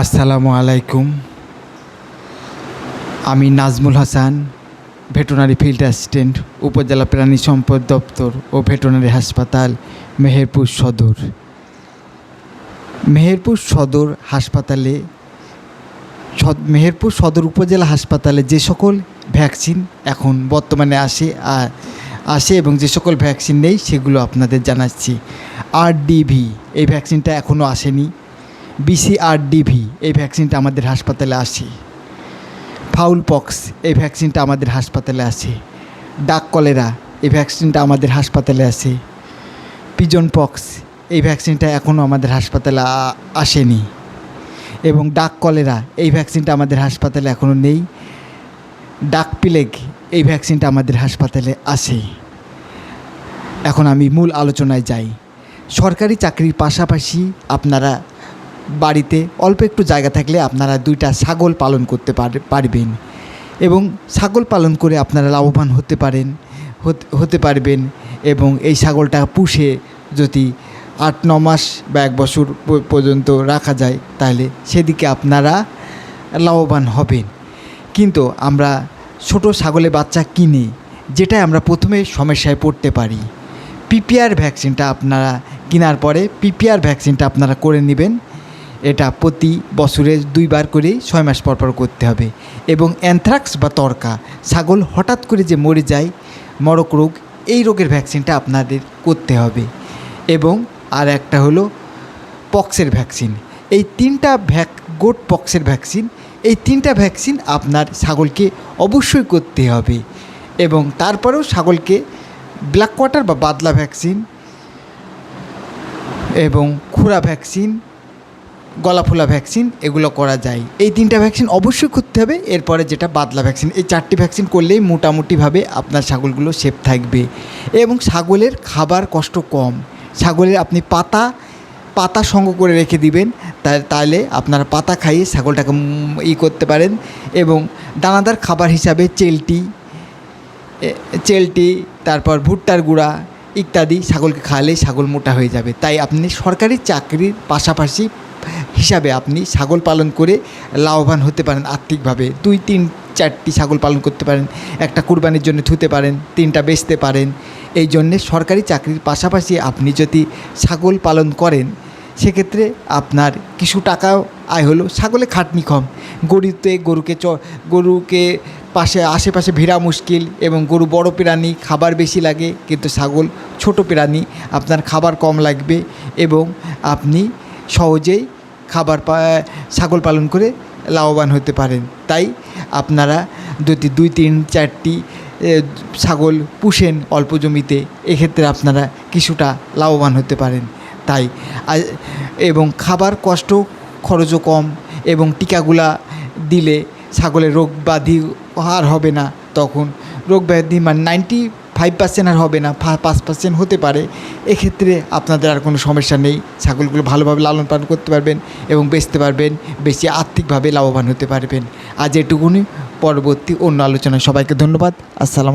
আসসালামু আলাইকুম। আমি Nazmul Hasan, veterinary field assistant, উপজেলা প্রাণী সম্পদ দপ্তর ও ভেটেরিনারি হাসপাতাল, মেহেরপুর সদর। মেহেরপুর সদর উপজেলা হাসপাতালে যে সকল ভ্যাকসিন এখন বর্তমানে আসে এবং যে সকল ভ্যাকসিন নেই সেগুলো আপনাদের জানাচ্ছি। আরডিভি এই ভ্যাকসিনটা এখনও আসেনি। বিসিআরডিভি এই ভ্যাকসিনটা আমাদের হাসপাতালে আসে। ফাউল পক্স এই ভ্যাকসিনটা আমাদের হাসপাতালে আসে। ডাক কলেরা এই ভ্যাকসিনটা আমাদের হাসপাতালে আসে। পিজন পক্স এই ভ্যাকসিনটা এখনও আমাদের হাসপাতালে আসেনি এবং ডাক কলেরা এই ভ্যাকসিনটা আমাদের হাসপাতালে এখনও নেই। ডাক প্লেগ এই ভ্যাকসিনটা আমাদের হাসপাতালে আসে। এখন আমি মূল আলোচনায় যাই। সরকারি চাকরির পাশাপাশি আপনারা বাড়িতে অল্প একটু জায়গা থাকলে আপনারা 2টা ছাগল পালন করতে পারবেন এবং ছাগল পালন করে আপনারা লাভবান হতে পারবেন এবং এই ছাগলটা পুষে যদি 8-9 মাস বা 1 বছর পর্যন্ত রাখা যায় তাহলে সেদিকে আপনারা লাভবান হবেন। কিন্তু আমরা ছোট ছাগলের বাচ্চা কিনে যেটা আমরা প্রথমে সমস্যায় পড়তে পারি। পিপিআর ভ্যাকসিনটা আপনারা কেনার পরে পিপিআর ভ্যাকসিনটা আপনারা করে নেবেন। এটা প্রতি বছরে 2 বার করে 6 মাস পর করতে হবে। এবং অ্যানথ্রাক্স বা তরকা ছাগল হঠাৎ করে যে মরে যায়, মরক রোগ, এই রোগের ভ্যাকসিনটা আপনাদের করতে হবে। এবং আর একটা হলো পক্সের ভ্যাকসিন। এই 3টা গোট পক্সের ভ্যাকসিন, এই 3টা ভ্যাকসিন আপনার ছাগলকে অবশ্যই করতে হবে। এবং তারপরেও ছাগলকে ব্ল্যাক কোয়াটার বা বাদলা ভ্যাকসিন এবং খুরা ভ্যাকসিন, গলা ফোলা ভ্যাকসিন এগুলো করা যায়। এই 3টা ভ্যাকসিন অবশ্যই করতে হবে। এরপরে যেটা বাদলা ভ্যাকসিন, এই 4টি ভ্যাকসিন করলেই মোটামুটিভাবে আপনার ছাগলগুলো সেফ থাকবে। এবং ছাগলের খাবার কষ্ট কম। ছাগলের আপনি পাতা সংগ্রহ করে রেখে দিবেন, তাহলে আপনারা পাতা খাইয়ে ছাগলটাকে করতে পারেন। এবং দানাদার খাবার হিসাবে চেলটি তারপর ভুট্টার গুঁড়া ইত্যাদি ছাগলকে খাওয়ালে ছাগল মোটা হয়ে যাবে। তাই আপনি সরকারি চাকরির পাশাপাশি হিসাবে আপনি ছাগল পালন করে লাভবান হতে পারেন আর্থিকভাবে। 2-3-4টি ছাগল পালন করতে পারেন, একটা কুরবানির জন্য থুতে পারেন, 3টা বেচতে পারেন। এই জন্যে সরকারি চাকরির পাশাপাশি আপনি যদি ছাগল পালন করেন সেক্ষেত্রে আপনার কিছু টাকাও আয় হলো। ছাগলে খাটনি কম। গরুকে আশেপাশে ভিড়া মুশকিল এবং গরু বড় প্রাণী, খাবার বেশি লাগে, কিন্তু ছাগল ছোট প্রাণী, আপনার খাবার কম লাগবে এবং আপনি সহজেই ছাগল পালন করে লাভবান হতে পারেন। তাই আপনারা যদি 2-3-4টি ছাগল পুষেন অল্প জমিতে, এক্ষেত্রে আপনারা কিছুটা লাভবান হতে পারেন। তাই এবং খাবার কষ্ট খরচও কম এবং টিকাগুলা দিলে ছাগলের রোগ ব্যাধি আর হবে না। তখন রোগ ব্যাধি 95% আর হবে না, 5% হতে পারে। এক্ষেত্রে আপনাদের আর কোনো সমস্যা নেই। ছাগলগুলো ভালোভাবে লালন পালন করতে পারবেন এবং বেচতে পারবেন, বেশি আর্থিকভাবে লাভবান হতে পারবেন। আজ এটুকুনি। পরবর্তী অন্য আলোচনায় সবাইকে ধন্যবাদ। আসসালামু আলাইকুম।